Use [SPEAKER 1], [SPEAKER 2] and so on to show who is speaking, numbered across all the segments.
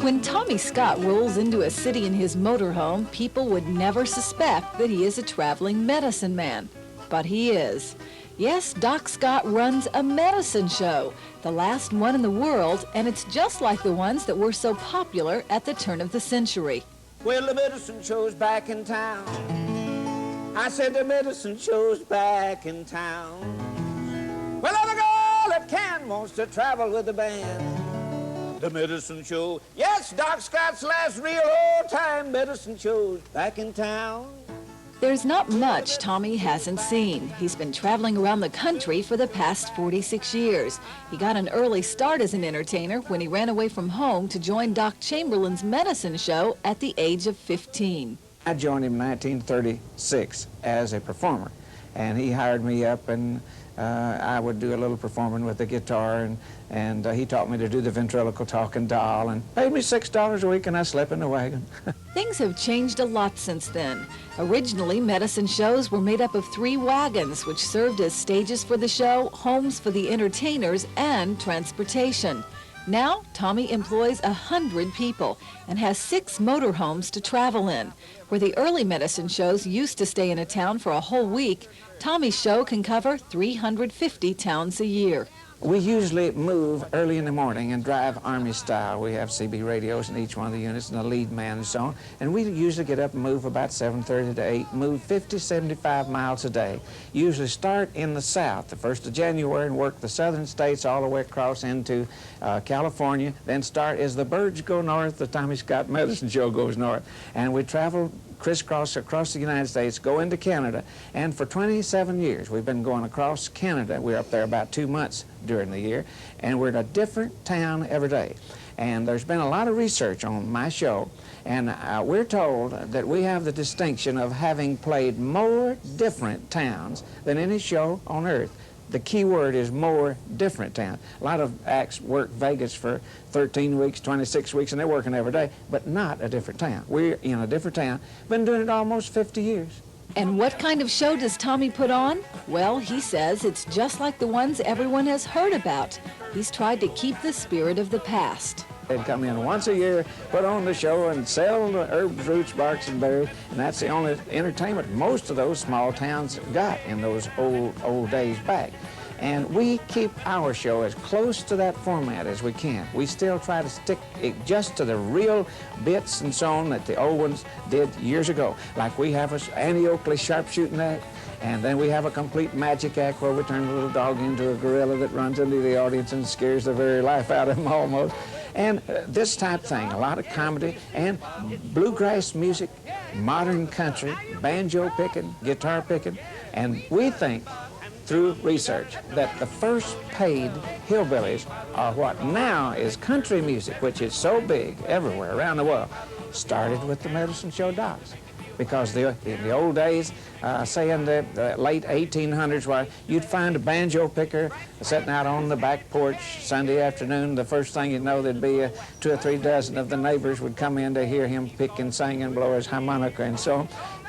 [SPEAKER 1] When Tommy Scott rolls into a city in his motorhome, people would never suspect that he is a traveling medicine man. But he is. Yes, Doc Scott runs a medicine show, the last one in the world, and it's just like the ones that were so popular at the turn of the century.
[SPEAKER 2] Well, the medicine show's back in town. I said the medicine show's back in town. Well, every girl that can wants to travel with the band. The medicine show, yes, Doc Scott's last real old-time medicine show's back in town.
[SPEAKER 1] There's not much Tommy hasn't seen. He's been traveling around the country for the past 46 years. He got an early start as an entertainer when he ran away from home to join Doc Chamberlain's medicine show at the age of 15.
[SPEAKER 3] I joined him in 1936 as a performer, and he hired me up, and I would do a little performing with the guitar, and he taught me to do the ventriloquial talking doll, and paid me $6 a week, and I slept in the wagon.
[SPEAKER 1] Things have changed a lot since then. Originally, medicine shows were made up of 3 wagons, which served as stages for the show, homes for the entertainers, and transportation. Now, Tommy employs 100 people and has 6 motorhomes to travel in. Where the early medicine shows used to stay in a town for a whole week, Tommy's show can cover 350 towns a year.
[SPEAKER 3] We usually move early in the morning and drive Army style. We have CB radios in each one of the units and a lead man and so on. And we usually get up and move about 7:30 to 8, move 50, 75 miles a day. Usually start in the south, the 1st of January, and work the southern states all the way across into California. Then start as the birds go north, the Tommy Scott Medicine Show goes north. And we travel crisscross across the United States, go into Canada, and for 27 years we've been going across Canada. We're up there about 2 months during the year, and we're in a different town every day. And there's been a lot of research on my show, and we're told that we have the distinction of having played more different towns than any show on earth. The key word is more different towns. A lot of acts work Vegas for 13 weeks, 26 weeks, and they're working every day, but not a different town. We're in a different town. Been doing it almost 50 years.
[SPEAKER 1] And what kind of show does Tommy put on? Well, he says it's just like the ones everyone has heard about. He's tried to keep the spirit of the past.
[SPEAKER 3] They'd come in once a year, put on the show, and sell the herbs, roots, barks, and berries, and that's the only entertainment most of those small towns got in those old days back. And we keep our show as close to that format as we can. We still try to stick it just to the real bits and so on that the old ones did years ago. Like we have an Annie Oakley sharpshooting act, and then we have a complete magic act where we turn the little dog into a gorilla that runs into the audience and scares the very life out of them almost. And this type thing, a lot of comedy and bluegrass music, modern country, banjo picking, guitar picking, and we think through research that the first paid hillbillies are what now is country music, which is so big everywhere around the world, started with the medicine show docs. Because in the old days, say in the late 1800s, where you'd find a banjo picker sitting out on the back porch Sunday afternoon, the first thing you'd know there'd be 2 or 3 dozen of the neighbors would come in to hear him pick and sing and blow his harmonica and so on.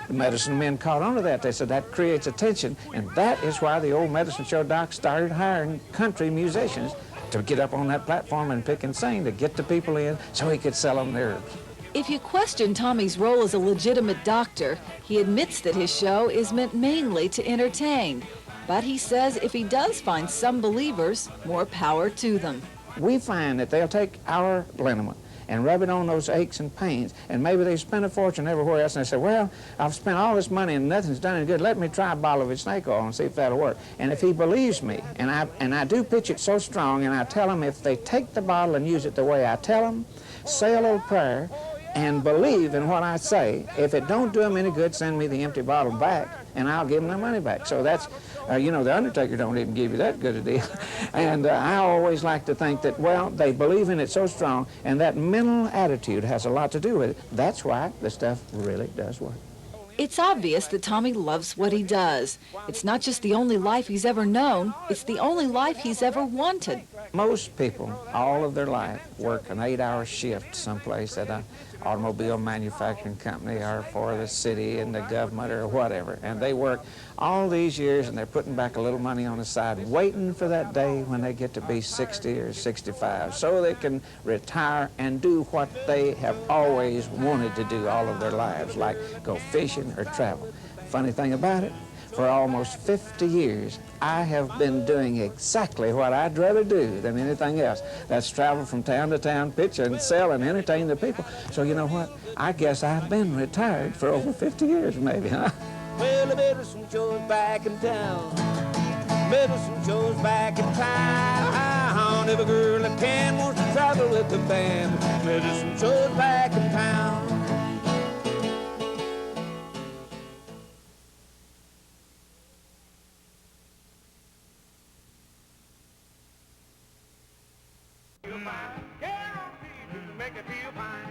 [SPEAKER 3] The medicine men caught on to that. They said that creates attention, and that is why the old medicine show docs started hiring country musicians to get up on that platform and pick and sing to get the people in so he could sell them their herbs.
[SPEAKER 1] If you question Tommy's role as a legitimate doctor, he admits that his show is meant mainly to entertain. But he says if he does find some believers, more power to them.
[SPEAKER 3] We find that they'll take our liniment and rub it on those aches and pains, and maybe they've spent a fortune everywhere else, and they say, well, I've spent all this money and nothing's done any good. Let me try a bottle of his snake oil and see if that'll work. And if he believes me, and I do pitch it so strong, and I tell him if they take the bottle and use it the way I tell them, say a little prayer, and believe in what I say, if it don't do them any good, send me the empty bottle back, and I'll give them their money back. So that's, you know, the undertaker don't even give you that good a deal. And I always like to think that, well, they believe in it so strong, and that mental attitude has a lot to do with it. That's why the stuff really does work.
[SPEAKER 1] It's obvious that Tommy loves what he does. It's not just the only life he's ever known, it's the only life he's ever wanted.
[SPEAKER 3] Most people, all of their life, work an 8-hour shift someplace at an automobile manufacturing company or for the city and the government or whatever. And they work all these years and they're putting back a little money on the side, waiting for that day when they get to be 60 or 65 so they can retire and do what they have always wanted to do all of their lives, like go fishing or travel. Funny thing about it, for almost 50 years, I have been doing exactly what I'd rather do than anything else. That's travel from town to town, pitch and sell and entertain the people. So you know what? I guess I've been retired for over 50 years maybe, huh?
[SPEAKER 2] Well, the medicine show's back in town. Medicine show's back in town. Every girl that can wants to travel with the band. Medicine show's back in town. Guaranteed to make it feel fine.